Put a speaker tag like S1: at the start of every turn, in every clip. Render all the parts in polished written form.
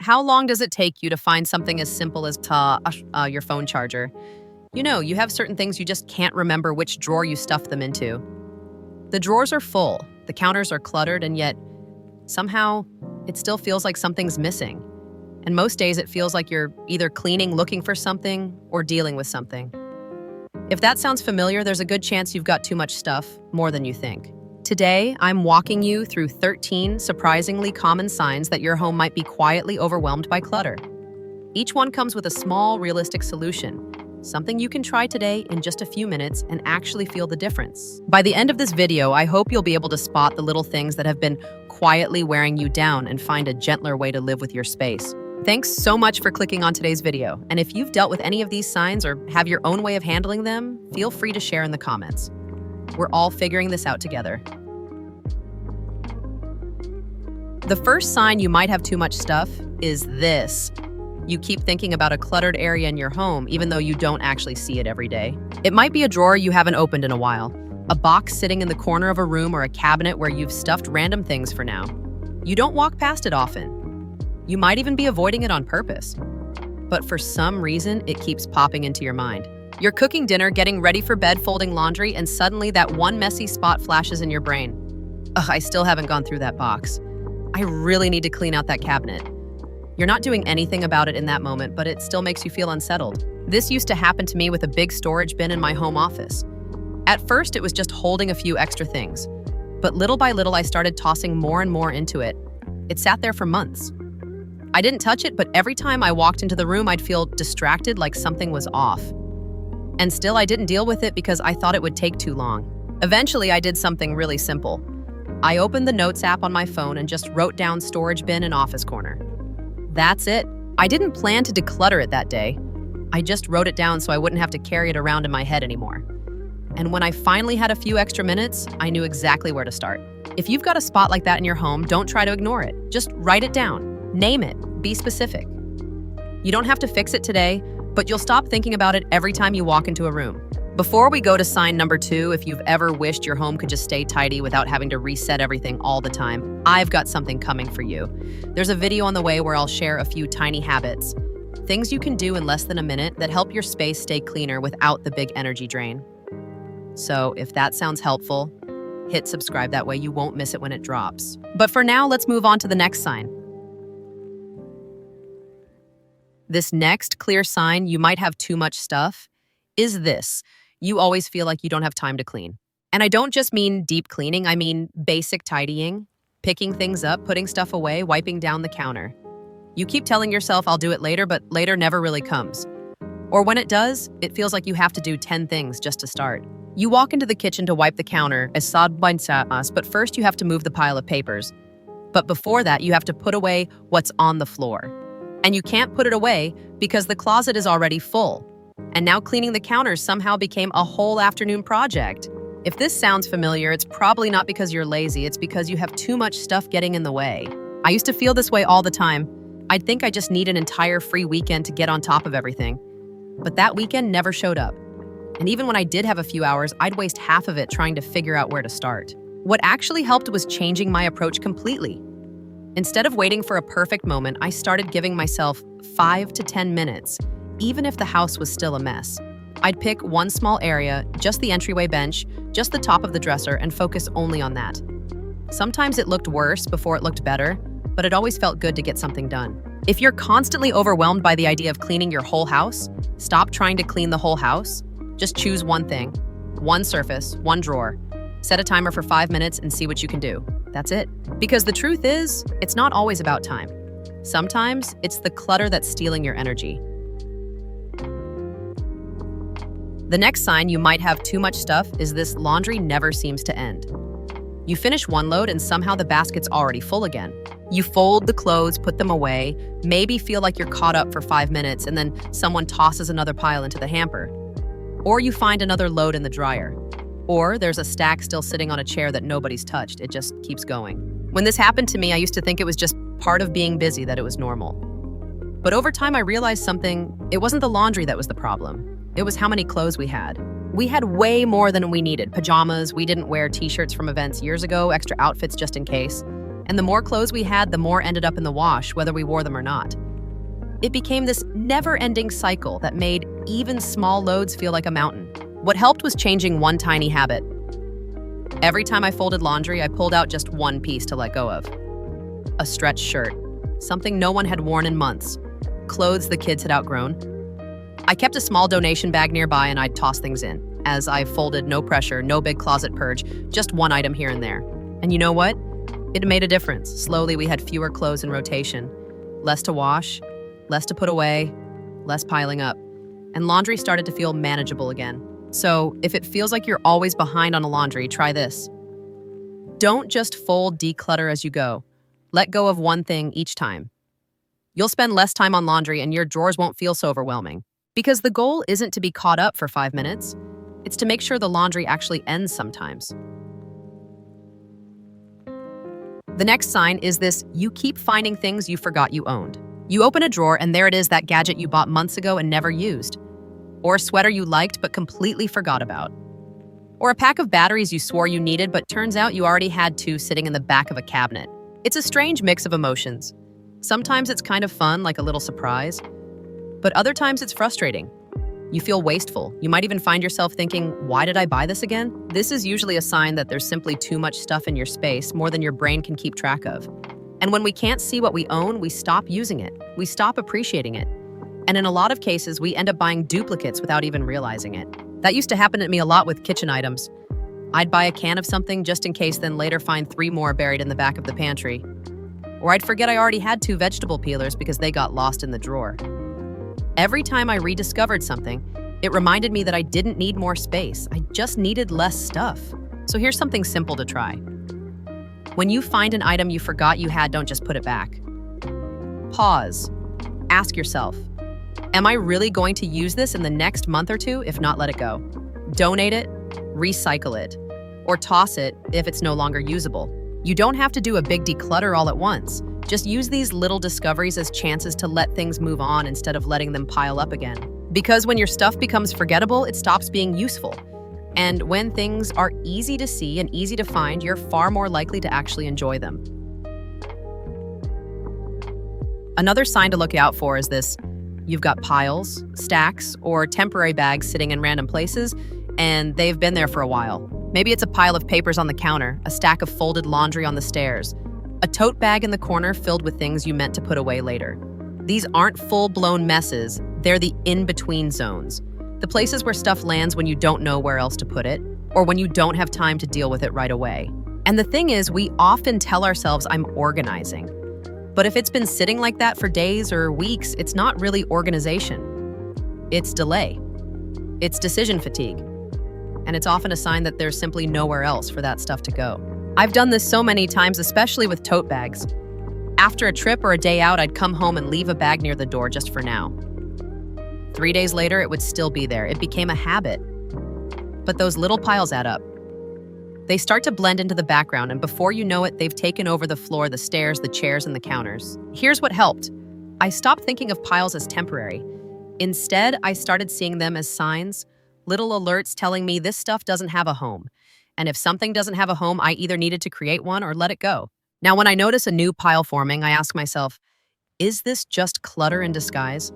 S1: How long does it take you to find something as simple as your phone charger? You know, you have certain things you just can't remember which drawer you stuffed them into. The drawers are full, the counters are cluttered, and yet somehow it still feels like something's missing. And most days it feels like you're either cleaning, looking for something, or dealing with something. If that sounds familiar, there's a good chance you've got too much stuff, more than you think. Today, I'm walking you through 13 surprisingly common signs that your home might be quietly overwhelmed by clutter. Each one comes with a small, realistic solution, something you can try today in just a few minutes and actually feel the difference. By the end of this video, I hope you'll be able to spot the little things that have been quietly wearing you down and find a gentler way to live with your space. Thanks so much for clicking on today's video. And if you've dealt with any of these signs or have your own way of handling them, feel free to share in the comments. We're all figuring this out together. The first sign you might have too much stuff is this. You keep thinking about a cluttered area in your home, even though you don't actually see it every day. It might be a drawer you haven't opened in a while, a box sitting in the corner of a room, or a cabinet where you've stuffed random things for now. You don't walk past it often. You might even be avoiding it on purpose. But for some reason, it keeps popping into your mind. You're cooking dinner, getting ready for bed, folding laundry, and suddenly that one messy spot flashes in your brain. Ugh, I still haven't gone through that box. I really need to clean out that cabinet. You're not doing anything about it in that moment, but it still makes you feel unsettled. This used to happen to me with a big storage bin in my home office. At first, it was just holding a few extra things. But little by little, I started tossing more and more into it. It sat there for months. I didn't touch it, but every time I walked into the room, I'd feel distracted, like something was off. And still, I didn't deal with it because I thought it would take too long. Eventually, I did something really simple. I opened the Notes app on my phone and just wrote down storage bin and office corner. That's it. I didn't plan to declutter it that day. I just wrote it down so I wouldn't have to carry it around in my head anymore. And when I finally had a few extra minutes, I knew exactly where to start. If you've got a spot like that in your home, don't try to ignore it. Just write it down. Name it. Be specific. You don't have to fix it today, but you'll stop thinking about it every time you walk into a room. Before we go to sign number 2, if you've ever wished your home could just stay tidy without having to reset everything all the time, I've got something coming for you. There's a video on the way where I'll share a few tiny habits, things you can do in less than a minute that help your space stay cleaner without the big energy drain. So if that sounds helpful, hit subscribe, that way you won't miss it when it drops. But for now, let's move on to the next sign. This next clear sign you might have too much stuff is this. You always feel like you don't have time to clean. And I don't just mean deep cleaning, I mean basic tidying, picking things up, putting stuff away, wiping down the counter. You keep telling yourself, I'll do it later, but later never really comes. Or when it does, it feels like you have to do 10 things just to start. You walk into the kitchen to wipe the counter, as but first you have to move the pile of papers. But before that, you have to put away what's on the floor. And you can't put it away because the closet is already full. And now cleaning the counters somehow became a whole afternoon project. If this sounds familiar, it's probably not because you're lazy, it's because you have too much stuff getting in the way. I used to feel this way all the time. I'd think I just need an entire free weekend to get on top of everything. But that weekend never showed up. And even when I did have a few hours, I'd waste half of it trying to figure out where to start. What actually helped was changing my approach completely. Instead of waiting for a perfect moment, I started giving myself 5 to 10 minutes. Even if the house was still a mess. I'd pick one small area, just the entryway bench, just the top of the dresser, and focus only on that. Sometimes it looked worse before it looked better, but it always felt good to get something done. If you're constantly overwhelmed by the idea of cleaning your whole house, stop trying to clean the whole house. Just choose one thing, one surface, one drawer. Set a timer for 5 minutes and see what you can do. That's it. Because the truth is, it's not always about time. Sometimes it's the clutter that's stealing your energy. The next sign you might have too much stuff is this: laundry never seems to end. You finish one load and somehow the basket's already full again. You fold the clothes, put them away, maybe feel like you're caught up for 5 minutes, and then someone tosses another pile into the hamper. Or you find another load in the dryer. Or there's a stack still sitting on a chair that nobody's touched. It just keeps going. When this happened to me, I used to think it was just part of being busy, that it was normal. But over time, I realized something. It wasn't the laundry that was the problem. It was how many clothes we had. We had way more than we needed. Pajamas, we didn't wear t-shirts from events years ago, extra outfits just in case. And the more clothes we had, the more ended up in the wash, whether we wore them or not. It became this never-ending cycle that made even small loads feel like a mountain. What helped was changing one tiny habit. Every time I folded laundry, I pulled out just one piece to let go of. A stretched shirt, something no one had worn in months, clothes the kids had outgrown. I kept a small donation bag nearby and I'd toss things in. As I folded, no pressure, no big closet purge, just one item here and there. And you know what? It made a difference. Slowly, we had fewer clothes in rotation, less to wash, less to put away, less piling up. And laundry started to feel manageable again. So if it feels like you're always behind on a laundry, try this. Don't just fold declutter as you go. Let go of one thing each time. You'll spend less time on laundry and your drawers won't feel so overwhelming. Because the goal isn't to be caught up for 5 minutes. It's to make sure the laundry actually ends sometimes. The next sign is this: you keep finding things you forgot you owned. You open a drawer and there it is, that gadget you bought months ago and never used. Or a sweater you liked but completely forgot about. Or a pack of batteries you swore you needed but turns out you already had 2 sitting in the back of a cabinet. It's a strange mix of emotions. Sometimes it's kind of fun, like a little surprise. But other times it's frustrating. You feel wasteful. You might even find yourself thinking, why did I buy this again? This is usually a sign that there's simply too much stuff in your space, more than your brain can keep track of. And when we can't see what we own, we stop using it. We stop appreciating it. And in a lot of cases, we end up buying duplicates without even realizing it. That used to happen to me a lot with kitchen items. I'd buy a can of something just in case, then later find 3 more buried in the back of the pantry. Or I'd forget I already had 2 vegetable peelers because they got lost in the drawer. Every time I rediscovered something, it reminded me that I didn't need more space. I just needed less stuff. So here's something simple to try. When you find an item you forgot you had, don't just put it back. Pause. Ask yourself, am I really going to use this in the next month or 2? If not, let it go. Donate it, recycle it, or toss it if it's no longer usable. You don't have to do a big declutter all at once. Just use these little discoveries as chances to let things move on instead of letting them pile up again. Because when your stuff becomes forgettable, it stops being useful. And when things are easy to see and easy to find, you're far more likely to actually enjoy them. Another sign to look out for is this: you've got piles, stacks, or temporary bags sitting in random places, and they've been there for a while. Maybe it's a pile of papers on the counter, a stack of folded laundry on the stairs, a tote bag in the corner filled with things you meant to put away later. These aren't full-blown messes, they're the in-between zones. The places where stuff lands when you don't know where else to put it, or when you don't have time to deal with it right away. And the thing is, we often tell ourselves, I'm organizing. But if it's been sitting like that for days or weeks, it's not really organization. It's delay. It's decision fatigue. And it's often a sign that there's simply nowhere else for that stuff to go. I've done this so many times, especially with tote bags. After a trip or a day out, I'd come home and leave a bag near the door just for now. 3 days later, it would still be there. It became a habit. But those little piles add up. They start to blend into the background, and before you know it, they've taken over the floor, the stairs, the chairs, and the counters. Here's what helped. I stopped thinking of piles as temporary. Instead, I started seeing them as signs, little alerts telling me this stuff doesn't have a home. And if something doesn't have a home, I either needed to create one or let it go. Now, when I notice a new pile forming, I ask myself, is this just clutter in disguise?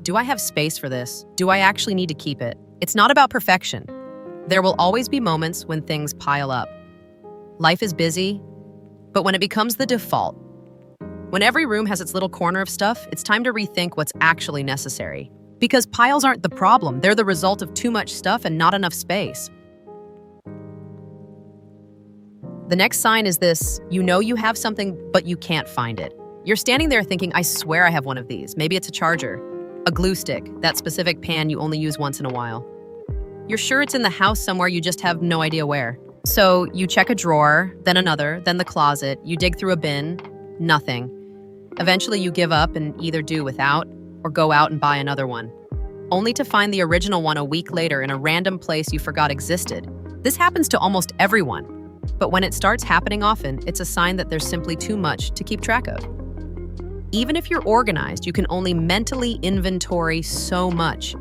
S1: Do I have space for this? Do I actually need to keep it? It's not about perfection. There will always be moments when things pile up. Life is busy, but when it becomes the default, when every room has its little corner of stuff, it's time to rethink what's actually necessary. Because piles aren't the problem, they're the result of too much stuff and not enough space. The next sign is this: you know you have something, but you can't find it. You're standing there thinking, I swear I have one of these. Maybe it's a charger, a glue stick, that specific pan you only use once in a while. You're sure it's in the house somewhere, you just have no idea where. So you check a drawer, then another, then the closet, you dig through a bin, nothing. Eventually you give up and either do without or go out and buy another one, only to find the original one a week later in a random place you forgot existed. This happens to almost everyone. But when it starts happening often, it's a sign that there's simply too much to keep track of. Even if you're organized, you can only mentally inventory so much.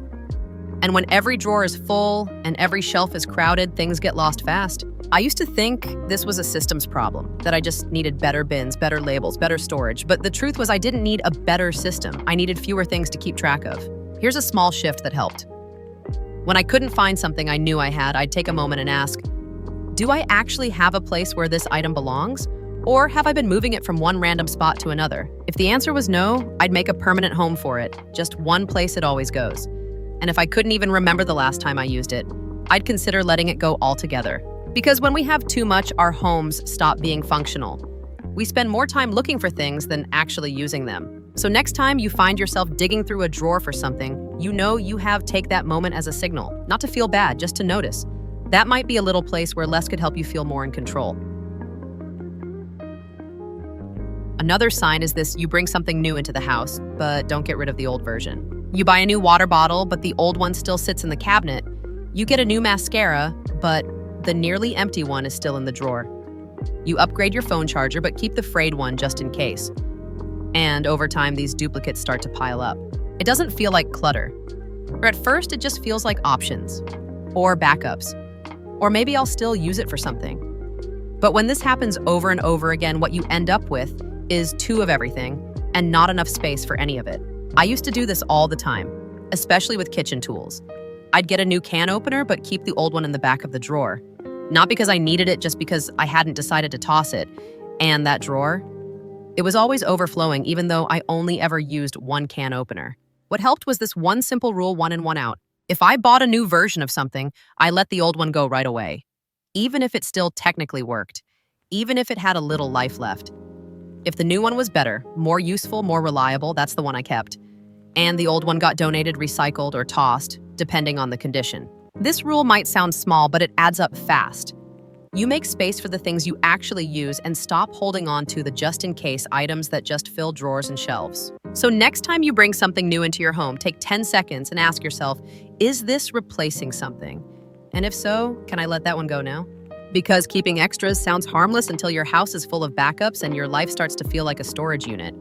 S1: And when every drawer is full and every shelf is crowded, things get lost fast. I used to think this was a systems problem, that I just needed better bins, better labels, better storage, but the truth was I didn't need a better system. I needed fewer things to keep track of. Here's a small shift that helped. When I couldn't find something I knew I had, I'd take a moment and ask, do I actually have a place where this item belongs? Or have I been moving it from one random spot to another? If the answer was no, I'd make a permanent home for it, just one place it always goes. And if I couldn't even remember the last time I used it, I'd consider letting it go altogether. Because when we have too much, our homes stop being functional. We spend more time looking for things than actually using them. So next time you find yourself digging through a drawer for something, you know you have take that moment as a signal, not to feel bad, just to notice. That might be a little place where less could help you feel more in control. Another sign is this: you bring something new into the house, but don't get rid of the old version. You buy a new water bottle, but the old one still sits in the cabinet. You get a new mascara, but the nearly empty one is still in the drawer. You upgrade your phone charger, but keep the frayed one just in case. And over time, these duplicates start to pile up. It doesn't feel like clutter. Or at first, it just feels like options. Or backups. Or maybe I'll still use it for something. But when this happens over and over again, what you end up with is two of everything and not enough space for any of it. I used to do this all the time, especially with kitchen tools. I'd get a new can opener, but keep the old one in the back of the drawer. Not because I needed it, just because I hadn't decided to toss it. And that drawer, it was always overflowing, even though I only ever used one can opener. What helped was this one simple rule, one in, one out. If I bought a new version of something, I let the old one go right away. Even if it still technically worked. Even if it had a little life left. If the new one was better, more useful, more reliable, that's the one I kept. And the old one got donated, recycled, or tossed, depending on the condition. This rule might sound small, but it adds up fast. You make space for the things you actually use and stop holding on to the just-in-case items that just fill drawers and shelves. So next time you bring something new into your home, take 10 seconds and ask yourself, is this replacing something? And if so, can I let that one go now? Because keeping extras sounds harmless until your house is full of backups and your life starts to feel like a storage unit.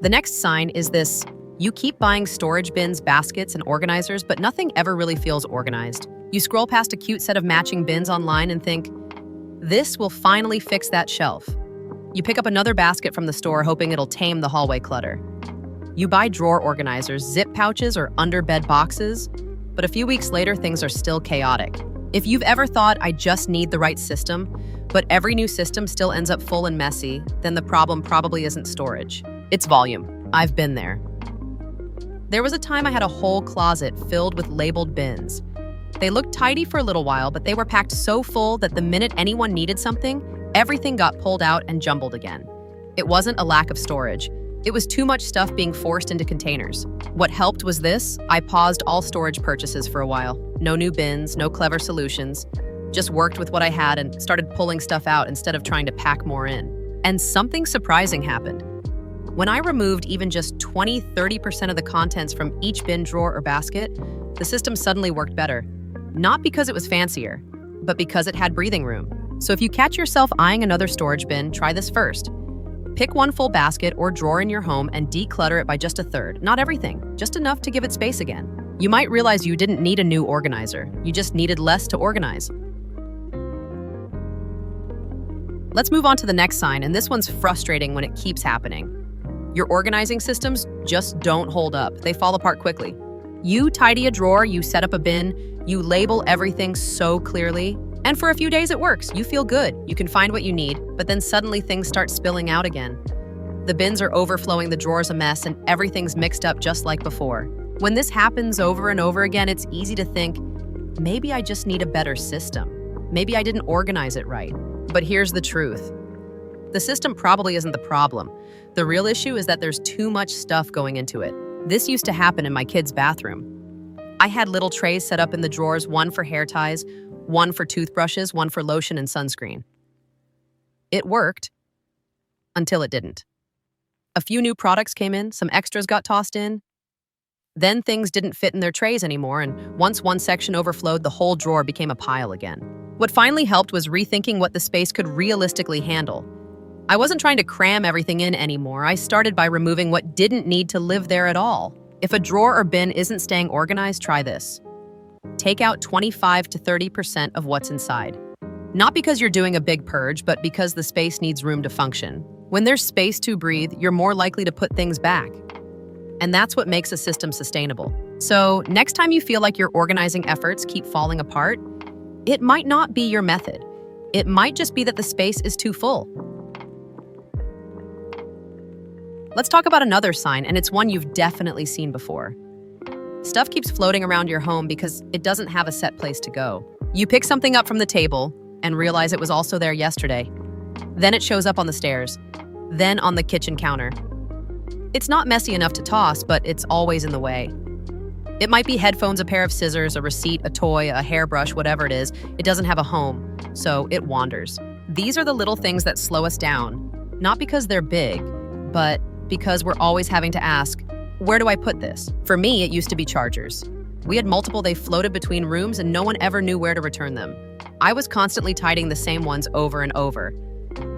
S1: The next sign is this: you keep buying storage bins, baskets, and organizers, but nothing ever really feels organized. You scroll past a cute set of matching bins online and think, this will finally fix that shelf. You pick up another basket from the store hoping it'll tame the hallway clutter. You buy drawer organizers, zip pouches, or under-bed boxes, but a few weeks later, things are still chaotic. If you've ever thought, I just need the right system, but every new system still ends up full and messy, then the problem probably isn't storage. It's volume. I've been there. There was a time I had a whole closet filled with labeled bins. They looked tidy for a little while, but they were packed so full that the minute anyone needed something, everything got pulled out and jumbled again. It wasn't a lack of storage. It was too much stuff being forced into containers. What helped was this: I paused all storage purchases for a while. No new bins, no clever solutions. Just worked with what I had and started pulling stuff out instead of trying to pack more in. And something surprising happened. When I removed even just 20–30% of the contents from each bin, drawer, or basket, the system suddenly worked better. Not because it was fancier, but because it had breathing room. So if you catch yourself eyeing another storage bin, try this first. Pick one full basket or drawer in your home and declutter it by just a third. Not everything, just enough to give it space again. You might realize you didn't need a new organizer. You just needed less to organize. Let's move on to the next sign, and this one's frustrating when it keeps happening. Your organizing systems just don't hold up. They fall apart quickly. You tidy a drawer, you set up a bin, you label everything so clearly, and for a few days it works. You feel good. You can find what you need, but then suddenly things start spilling out again. The bins are overflowing, the drawer's a mess, and everything's mixed up just like before. When this happens over and over again, it's easy to think, maybe I just need a better system. Maybe I didn't organize it right. But here's the truth. The system probably isn't the problem. The real issue is that there's too much stuff going into it. This used to happen in my kids' bathroom. I had little trays set up in the drawers, one for hair ties, one for toothbrushes, one for lotion and sunscreen. It worked until it didn't. A few new products came in, some extras got tossed in. Then things didn't fit in their trays anymore, and once one section overflowed, the whole drawer became a pile again. What finally helped was rethinking what the space could realistically handle. I wasn't trying to cram everything in anymore. I started by removing what didn't need to live there at all. If a drawer or bin isn't staying organized, try this. Take out 25 to 30% of what's inside. Not because you're doing a big purge, but because the space needs room to function. When there's space to breathe, you're more likely to put things back. And that's what makes a system sustainable. So next time you feel like your organizing efforts keep falling apart, it might not be your method. It might just be that the space is too full. Let's talk about another sign, and it's one you've definitely seen before. Stuff keeps floating around your home because it doesn't have a set place to go. You pick something up from the table and realize it was also there yesterday. Then it shows up on the stairs, then on the kitchen counter. It's not messy enough to toss, but it's always in the way. It might be headphones, a pair of scissors, a receipt, a toy, a hairbrush, whatever it is. It doesn't have a home, so it wanders. These are the little things that slow us down, not because they're big, but because we're always having to ask, where do I put this? For me, it used to be chargers. We had multiple, they floated between rooms and no one ever knew where to return them. I was constantly tidying the same ones over and over.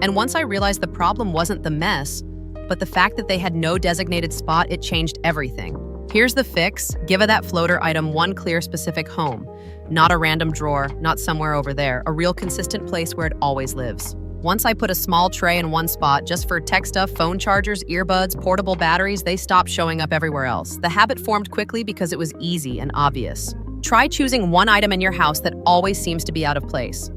S1: And once I realized the problem wasn't the mess, but the fact that they had no designated spot, it changed everything. Here's the fix. Give that floater item one clear, specific home. Not a random drawer, not somewhere over there, a real consistent place where it always lives. Once I put a small tray in one spot just for tech stuff, phone chargers, earbuds, portable batteries, they stopped showing up everywhere else. The habit formed quickly because it was easy and obvious. Try choosing one item in your house that always seems to be out of place.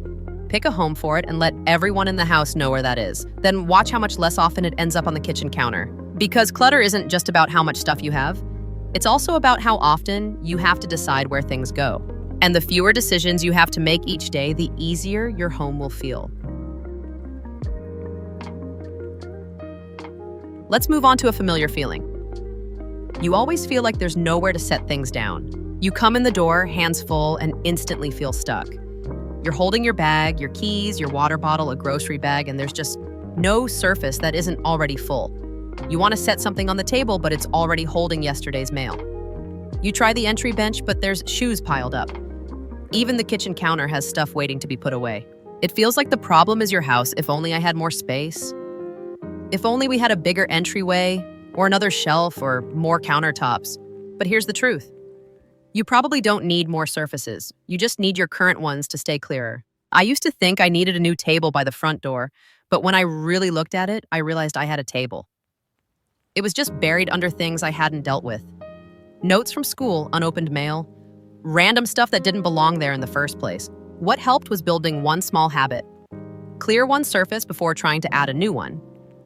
S1: Pick a home for it and let everyone in the house know where that is. Then watch how much less often it ends up on the kitchen counter. Because clutter isn't just about how much stuff you have. It's also about how often you have to decide where things go. And the fewer decisions you have to make each day, the easier your home will feel. Let's move on to a familiar feeling. You always feel like there's nowhere to set things down. You come in the door, hands full, and instantly feel stuck. You're holding your bag, your keys, your water bottle, a grocery bag, and there's just no surface that isn't already full. You want to set something on the table, but it's already holding yesterday's mail. You try the entry bench, but there's shoes piled up. Even the kitchen counter has stuff waiting to be put away. It feels like the problem is your house. If only I had more space. If only we had a bigger entryway, or another shelf, or more countertops. But here's the truth. You probably don't need more surfaces. You just need your current ones to stay clearer. I used to think I needed a new table by the front door, but when I really looked at it, I realized I had a table. It was just buried under things I hadn't dealt with. Notes from school, unopened mail, random stuff that didn't belong there in the first place. What helped was building one small habit. Clear one surface before trying to add a new one.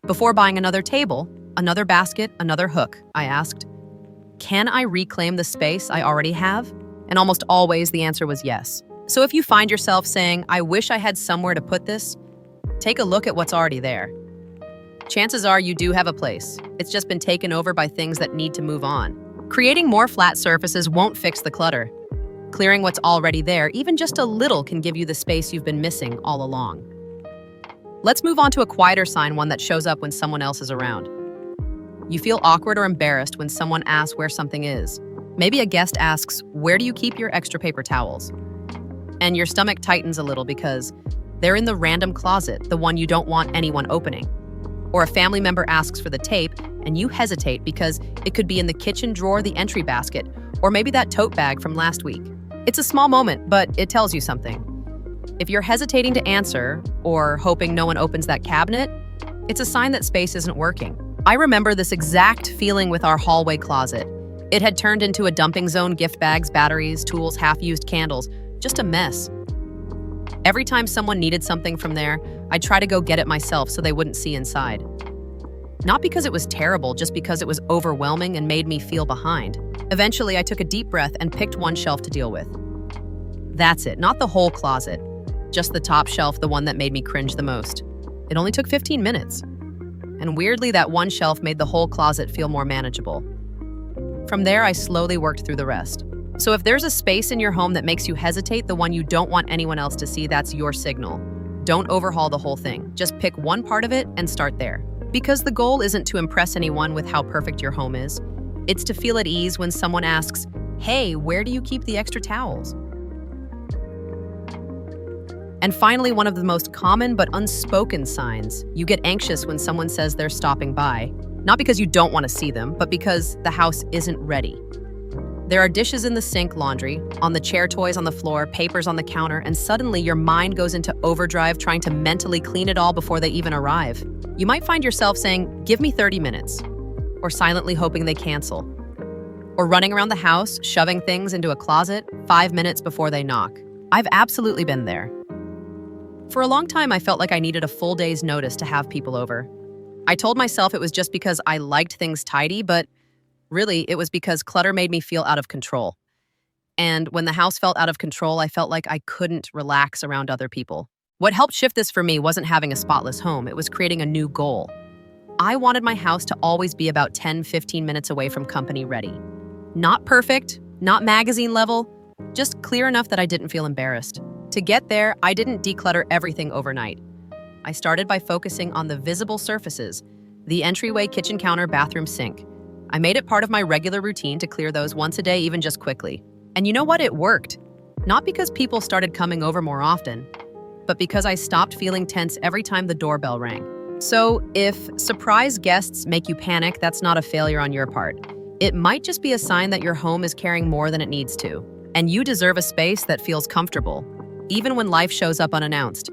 S1: Before buying another table, another basket, another hook, I asked, can I reclaim the space I already have? And almost always the answer was yes. So if you find yourself saying, I wish I had somewhere to put this, take a look at what's already there. Chances are you do have a place. It's just been taken over by things that need to move on. Creating more flat surfaces won't fix the clutter. Clearing what's already there, even just a little, can give you the space you've been missing all along. Let's move on to a quieter sign, one that shows up when someone else is around. You feel awkward or embarrassed when someone asks where something is. Maybe a guest asks, where do you keep your extra paper towels? And your stomach tightens a little because they're in the random closet, the one you don't want anyone opening. Or a family member asks for the tape, and you hesitate because it could be in the kitchen drawer, the entry basket, or maybe that tote bag from last week. It's a small moment, but it tells you something. If you're hesitating to answer, or hoping no one opens that cabinet, it's a sign that space isn't working. I remember this exact feeling with our hallway closet. It had turned into a dumping zone, gift bags, batteries, tools, half-used candles, just a mess. Every time someone needed something from there, I'd try to go get it myself so they wouldn't see inside. Not because it was terrible, just because it was overwhelming and made me feel behind. Eventually, I took a deep breath and picked one shelf to deal with. That's it, not the whole closet. Just the top shelf, the one that made me cringe the most. It only took 15 minutes. And weirdly, that one shelf made the whole closet feel more manageable. From there, I slowly worked through the rest. So if there's a space in your home that makes you hesitate, the one you don't want anyone else to see, that's your signal. Don't overhaul the whole thing. Just pick one part of it and start there. Because the goal isn't to impress anyone with how perfect your home is. It's to feel at ease when someone asks, hey, where do you keep the extra towels? And finally, one of the most common but unspoken signs, you get anxious when someone says they're stopping by, not because you don't want to see them, but because the house isn't ready. There are dishes in the sink, laundry, on the chair, toys on the floor, papers on the counter, and suddenly your mind goes into overdrive trying to mentally clean it all before they even arrive. You might find yourself saying, "Give me 30 minutes," or silently hoping they cancel, or running around the house, shoving things into a closet 5 minutes before they knock. I've absolutely been there. For a long time, I felt like I needed a full day's notice to have people over. I told myself it was just because I liked things tidy, but really, it was because clutter made me feel out of control. And when the house felt out of control, I felt like I couldn't relax around other people. What helped shift this for me wasn't having a spotless home, it was creating a new goal. I wanted my house to always be about 10-15 minutes away from company ready. Not perfect, not magazine level, just clear enough that I didn't feel embarrassed. To get there, I didn't declutter everything overnight. I started by focusing on the visible surfaces, the entryway, kitchen counter, bathroom, sink. I made it part of my regular routine to clear those once a day, even just quickly. And you know what? It worked. Not because people started coming over more often, but because I stopped feeling tense every time the doorbell rang. So if surprise guests make you panic, that's not a failure on your part. It might just be a sign that your home is carrying more than it needs to. And you deserve a space that feels comfortable, even when life shows up unannounced.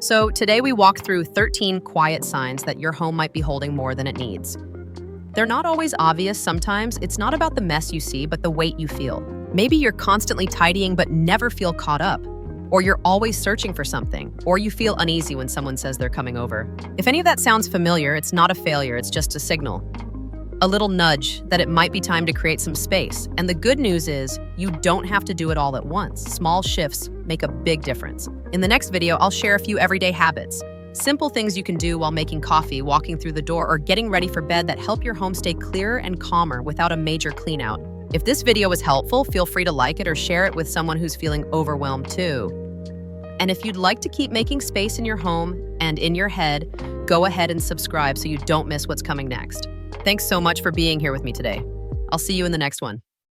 S1: So today we walk through 13 quiet signs that your home might be holding more than it needs. They're not always obvious. Sometimes it's not about the mess you see, but the weight you feel. Maybe you're constantly tidying but never feel caught up, or you're always searching for something, or you feel uneasy when someone says they're coming over. If any of that sounds familiar, it's not a failure, it's just a signal. A little nudge that it might be time to create some space. And the good news is, you don't have to do it all at once. Small shifts make a big difference. In the next video, I'll share a few everyday habits, simple things you can do while making coffee, walking through the door, or getting ready for bed that help your home stay clearer and calmer without a major clean out. If this video was helpful, feel free to like it or share it with someone who's feeling overwhelmed too. And if you'd like to keep making space in your home and in your head, go ahead and subscribe so you don't miss what's coming next. Thanks so much for being here with me today. I'll see you in the next one.